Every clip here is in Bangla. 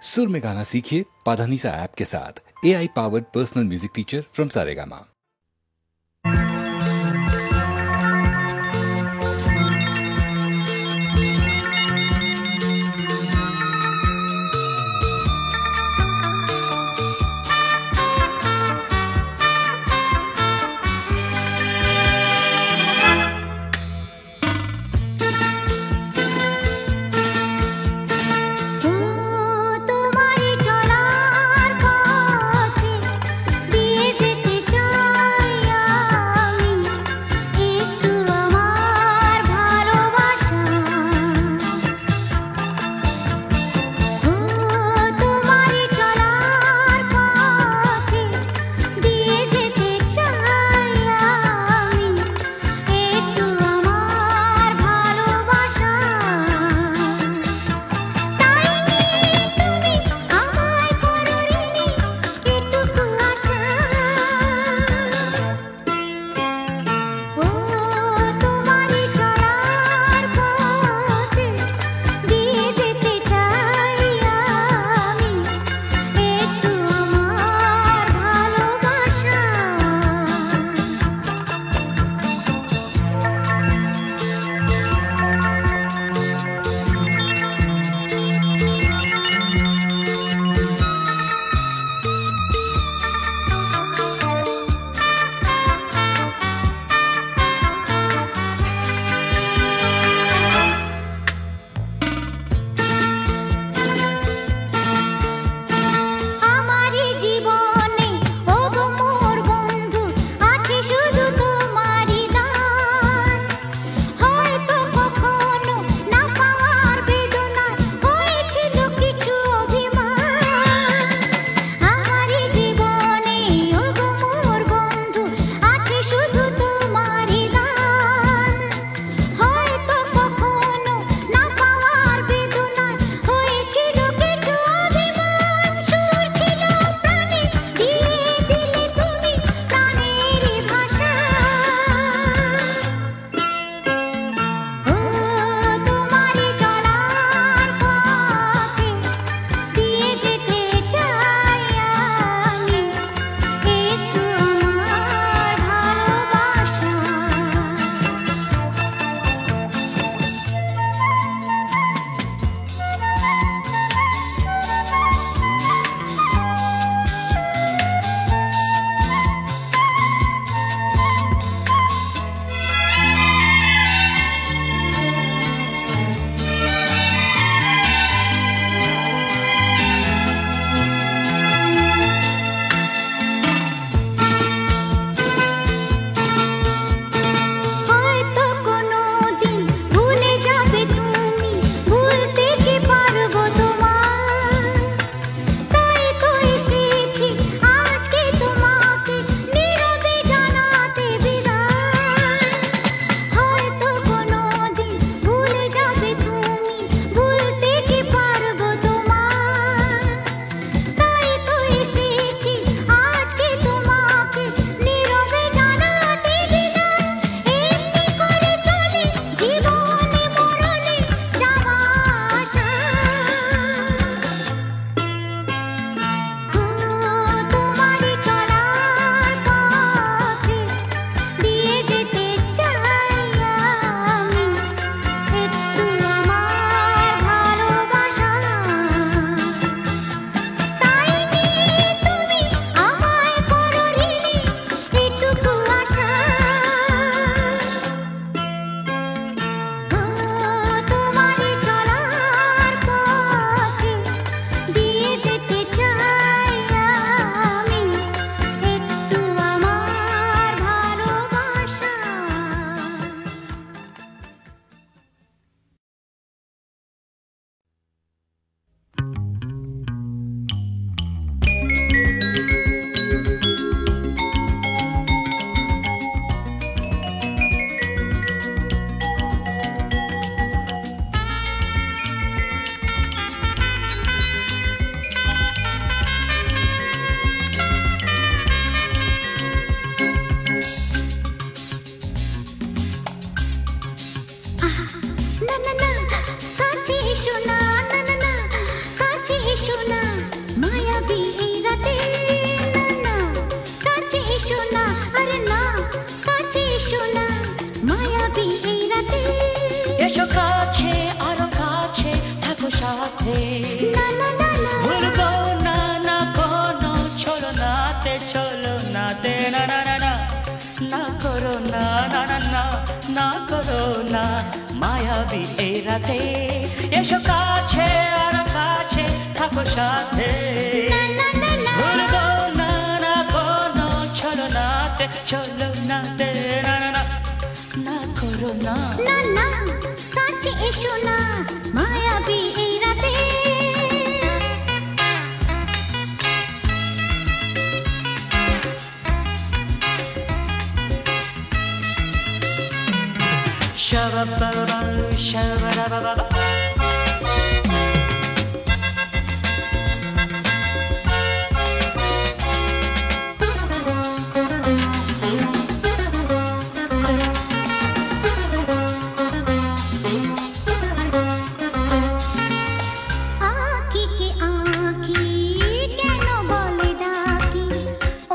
सुर में गाना सीखिए पाधानीसा ऐप के साथ। AI powered personal music teacher from Saregama. তোমারই চলার পথে দিয়ে যেতে চাই। এসো না মায়াবী এই রাতে, না না কাছে এসো না, আরে না কাছে এসো না মায়াবী এই রাতে। এসো কাছে আরো কাছে থাকো সাথে, না না না না ভুলবো না না কোনো চলো নাতে, চলো নাতে, না না না না না করো না, না না না না করো না মায়াবী এই রাতে। এসো কাছে আরো কাছে থাকো সাথে, না না না ভুলবো না না কোনো চলো নাতে, চলো নাতে, না না না না করো না। না না কাছে এসো না মায়াবী এই রাতে। Shabba-ba-ba, shabba-da-ba-ba-ba. আঁখি কে আঁখি কেন বলে ডাকি,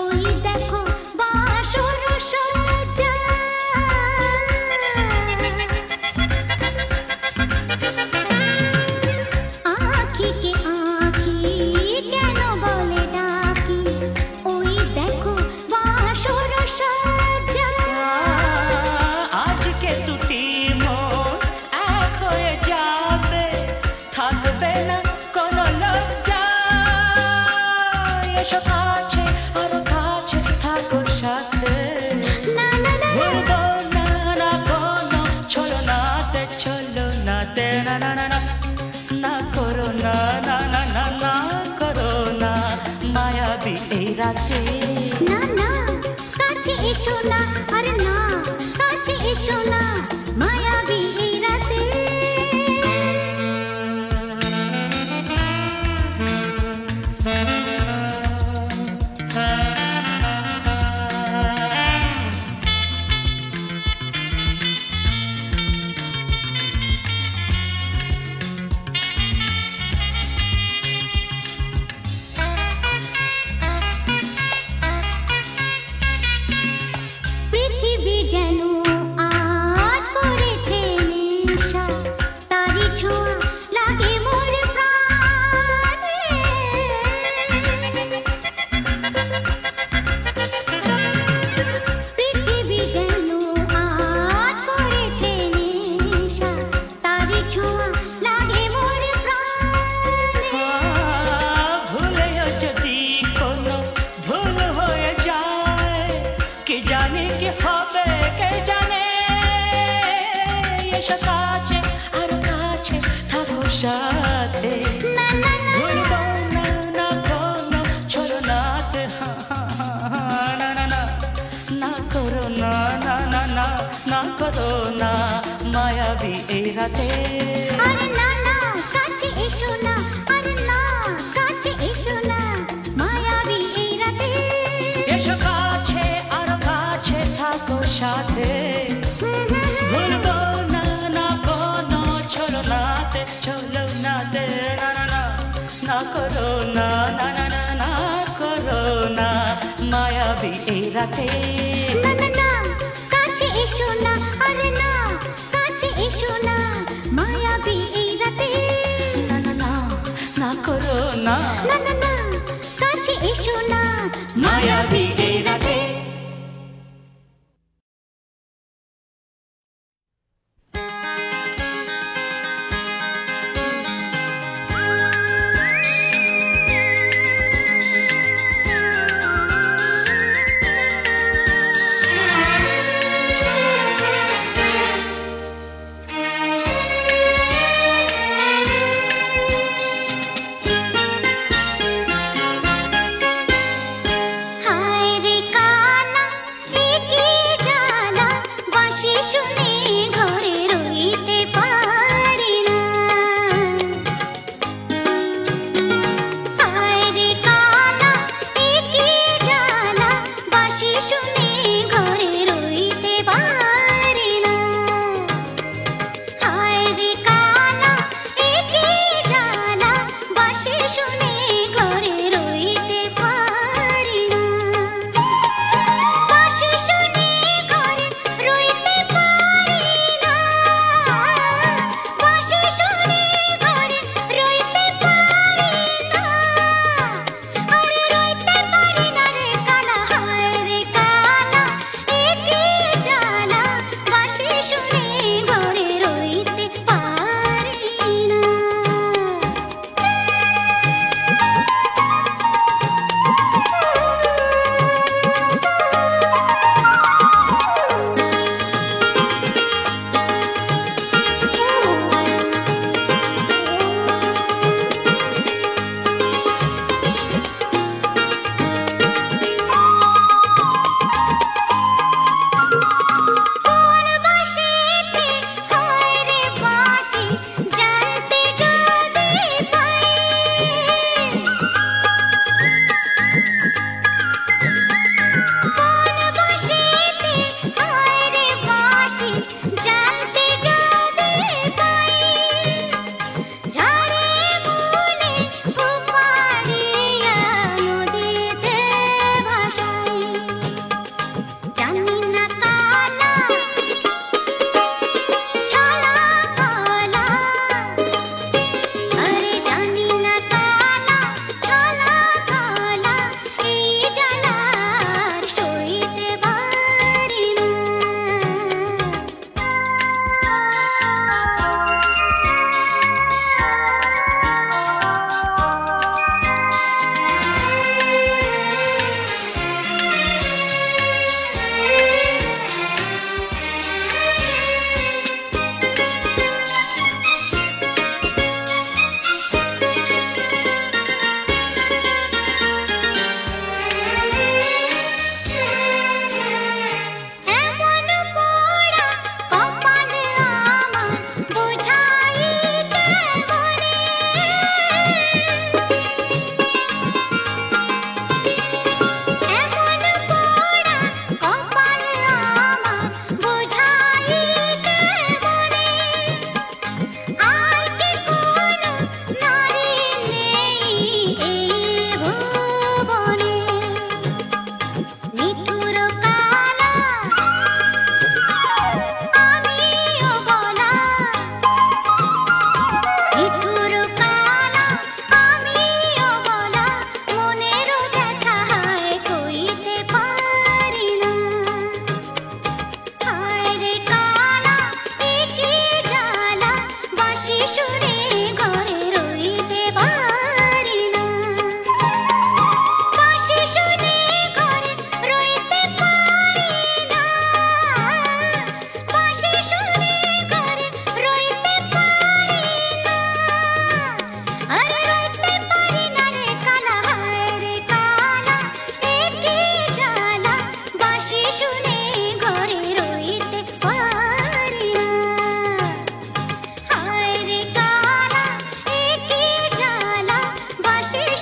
ওই দেখো বাসর সজ্জা। আঁখি কে আঁখি কেন বলে ডাকি, ওই দেখো বাসর সজ্জা। আজকে দুটি মন এক হয়ে যাবে, থাকবে না কোনো লজ্জা। এসো কাছে আরো কাছে থাকো সাথে, না না না ভুলবো না না কোনো চলো নাতে, চলো নাতে, না না না না না করো না, না না না না করো না মায়াবী এই রাতে। না না কাছে এসো না, আরে না কাছে এসো না মায়াবী এই রাতে। পৃথিবী যেন আজ করেছে নেশা, তারি ছোঁয়া লাগে মোর প্রাণে। পৃথিবী যেন আজ করেছে নেশা, তারি ছোঁয়া লাগে মোর প্রাণে। ভুলেও যদি কোনো ভুল হয়ে যায়, কে জানে কি হবে কে জানে। এসো কাছে আরো কাছে থাকো সাথে, না না না ভুলবো না না কোনো চলো নাতে, না না না না করো না, না না না না করো না মায়াবী এই রাতে। আরে না না কাছে এসো না, আরে না কাছে এসো না মায়াবী এই রাতে। এসো কাছে আরো কাছে থাকো সাথে, ভুলবো না না কোনো চলো নাতে, চলো নাতে, না না না না করো না, না না না না করো না মায়াবী এই রাতে। না না না কাছে এসো না, আরে না কাছে এসো না মায়াবী এই রাতে। না না না না করো না না না না কাছে এসো না মায়াবী এই রাতে। হায় রে কা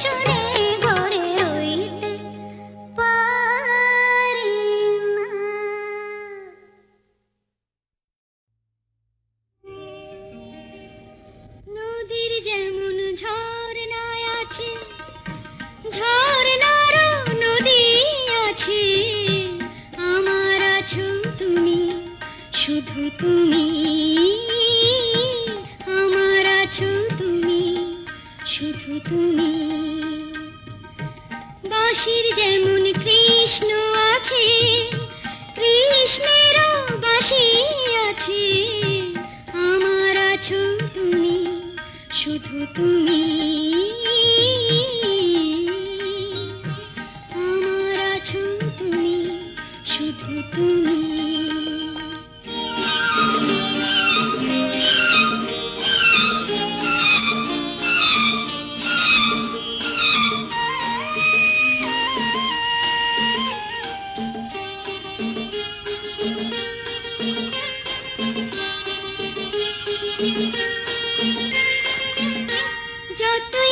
শুনে ঘরে রইতে পারি না। নদীর যেমন ঝর্ণায় আছে, ঝর্ণারও নদী আছে, আমার আছো তুমি, শুধু তুমি, আমার আছো তুমি, শুধু তুমি। বাঁশির যেমন কৃষ্ণ আছে, কৃষ্ণেরও বাঁশি আছে, আমার আছো তুমি, শুধু তুমি, আমার আছো তুমি, শুধু তুমি। যতই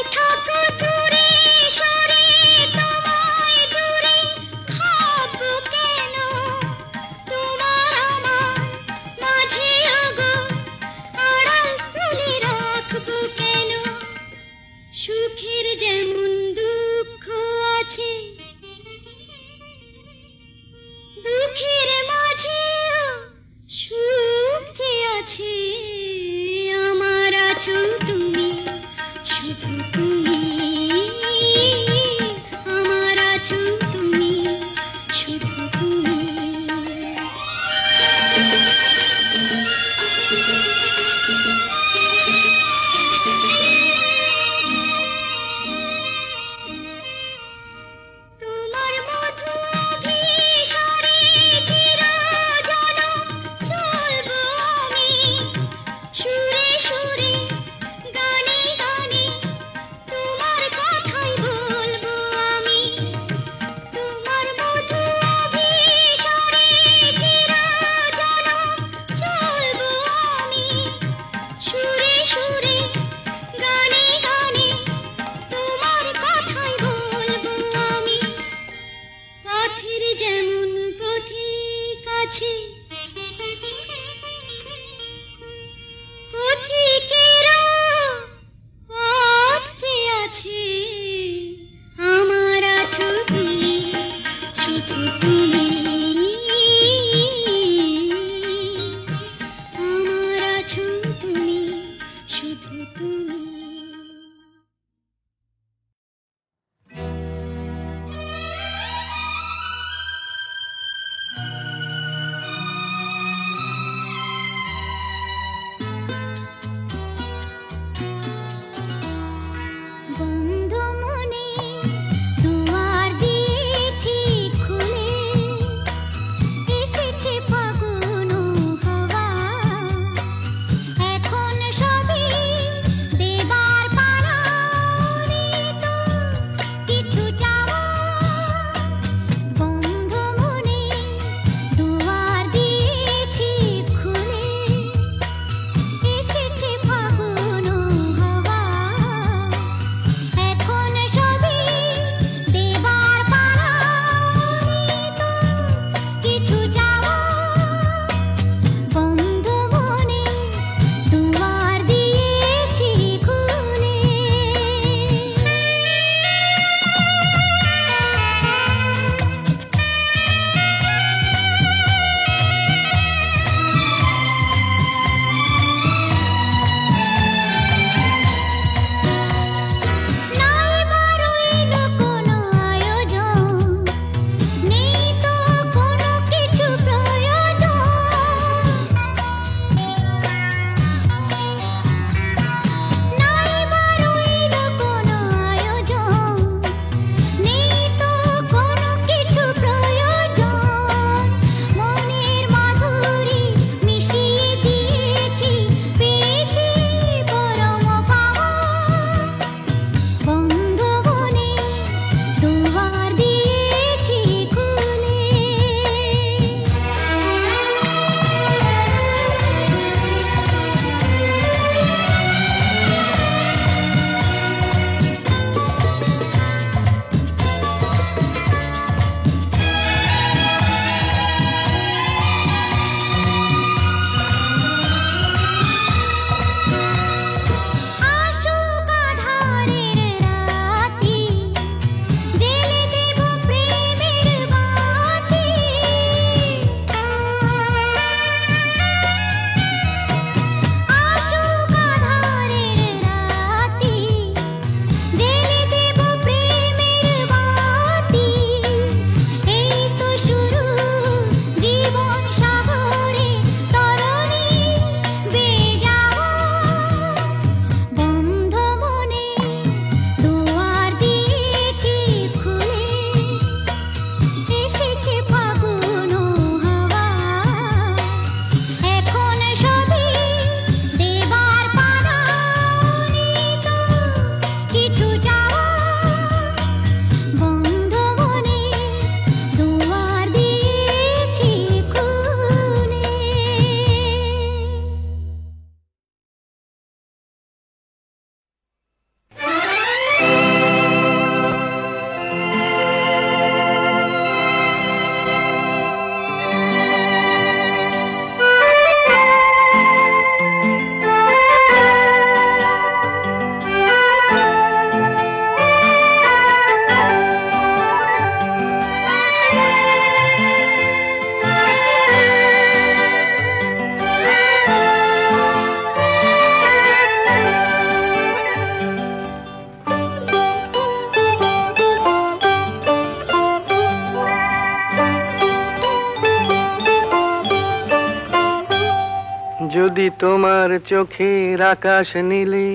যদি তোমার চোখের আকাশ নীলে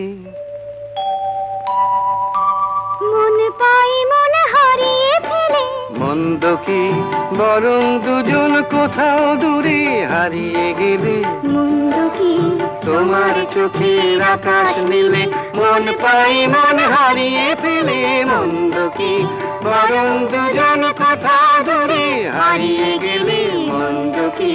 মন পাই মন হারিয়ে ফেলে, মন্দ কি বরং দুজন কোথাও দূরে হারিয়ে গেলে। মন্দ কি তোমার চোখের আকাশ নীলে মন পাই মন হারিয়ে ফেলে, মন্দ কি বরং দুজন কোথাও দূরে হারিয়ে গেলে। মন্দ কি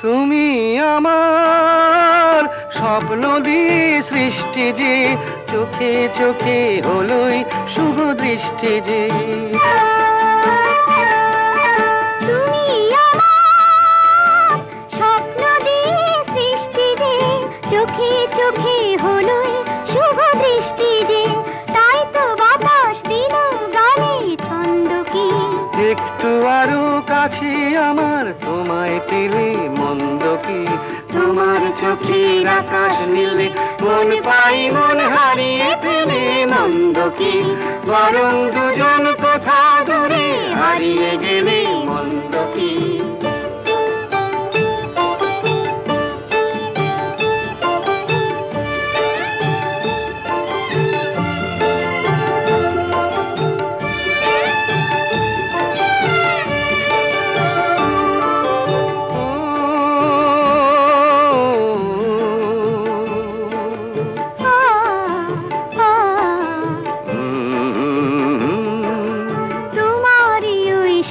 তুমি আমার স্বপ্ন দিয়ে সৃষ্টি যে, চোখে চোখে হলোই শুভ দৃষ্টি যে। তুমি আমার স্বপ্ন দিয়ে সৃষ্টি যে, চোখে চোখে হলোই শুভ দৃষ্টি যে। তাই তো বাতাস দিল গানে ছন্দ কি, একটু আরো কাছে আমার তোমায় পেলে। মন্দ কি তোমার চোখের আকাশ নীলে মন পাই মন হারিয়ে ফেলে, মন্দ কি বরং দুজন কোথা দূরে হারিয়ে গেলে। মন্দ কি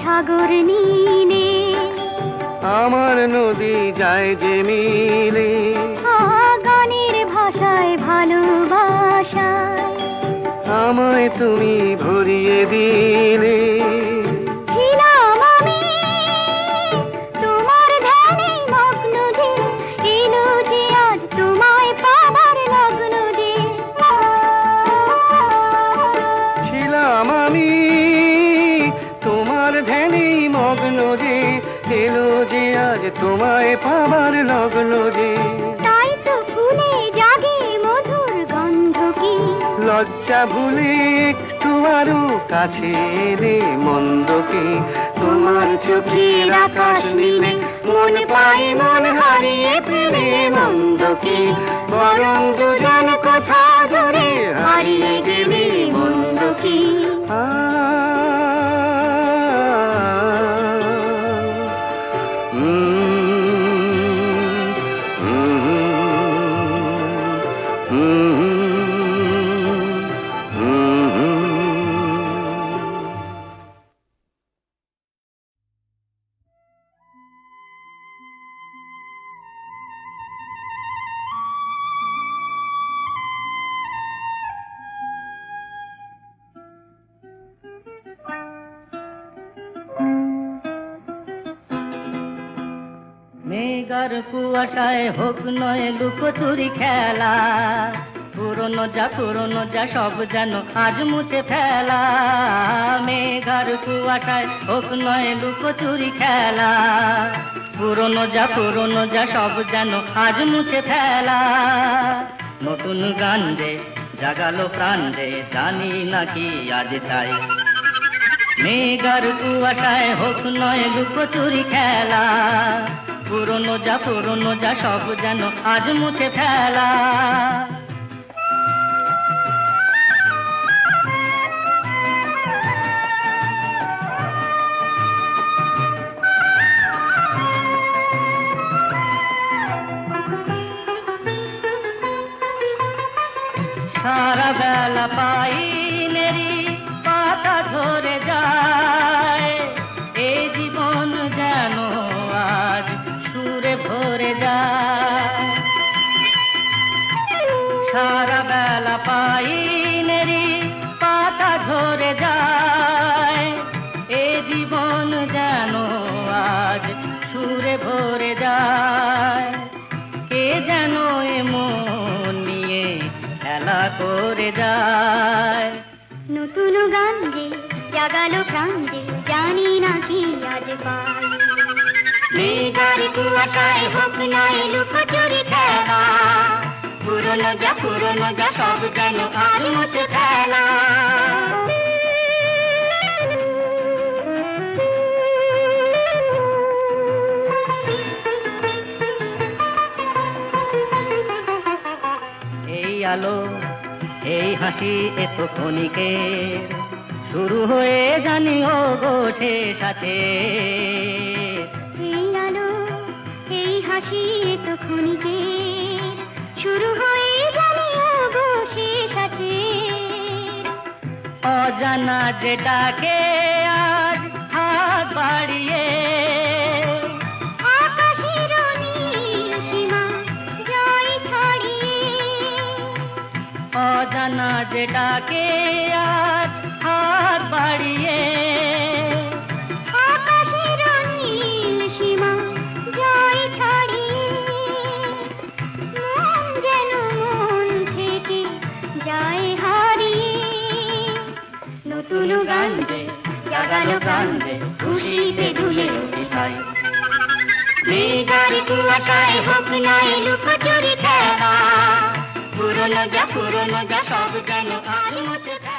সাগর নীলে আমার নদী যায় যে মিলে, গানের ভাষায় ভালোবাসায় আমায় তুমি ভরিয়ে দিলে। ছিলাম আমি তোমার ধ্যানে মগ্ন যে, এলো যে আজ তোমায় পাবার লগ্ন যে। ছিলাম আমি তোমার ধ্যানে মগ্ন যে, এলো যে আজ তোমায় পাবার লগ্ন যে। তাই তো ফুলে জাগে মধুর গন্ধ কি, লজ্জা ভুলে একটু আরো কাছে এলে। মন্দ কি তোমার চোখের আকাশ নীলে মন পাই মন হারিয়ে ফেলে, মন্দ কি বরং দুজন কোথা দূরে হারিয়ে গেলে। মন্দ কি মেঘার কুয়াশায় হোক নয় লুকোচুরি খেলা, পুরনো যা সব যেন আজ মুছে ফেলা। মেঘার কুয়াশায় হোক নয় লুকোচুরি খেলা, পুরনো যা সব যেন আজ মুছে ফেলা। নতুন গান যে জাগালো প্রাণ যে, জানি নাকি আজ চাই। মেঘার কুয়াশায় হোক নয় লুকোচুরি খেলা, পুরনো যা সব যেন আজ মুছে ফেলা। সারা বেলা পাইনেরি পাতা ঝরে যায়, এই জীবন যেন আজ সুরে ভরে যায়। সারা বেলা পাইনেরি পাতা ঝরে যায়, এই জীবন যেন আজ সুরে ভরে যায়। কে যেন এমন নিয়ে খেলা করে যায়। নতুন গান যে জাগালো প্রাণ যে, জানি না কি আজ পাই। মেঘার কুয়াশায় হোক নয় লুকোচুরি খেলা, পুরনো যা সব যেন আর মুছে ফেলা। এই আলো এই হাসি এত ক্ষণিকের, শুরু হয়ে জানি ও গো শেষ আছে। এই আলো এই হাসি তো ক্ষণিকের, শুরু হয়ে জানি ও গো শেষ আছে। অজানা যেটাকে আজ হাত বাড়িয়ে, আকাশের নীল সীমা জয় ছড়িয়ে, অজানা যেটাকে আজ হাত বাড়িয়ে, আকাশের নীল সীমা জয় ছড়িয়ে, মন যেন মন থেকে যায় হারিয়ে। নতুন গান যে জাগানো গান যে খুশিতে দুলে উঠিতাই। মেঘার কুয়াশায় হোক না লুকোচুরি খেলা, পুরনো যা সব যেন আর মুছে ফেলা।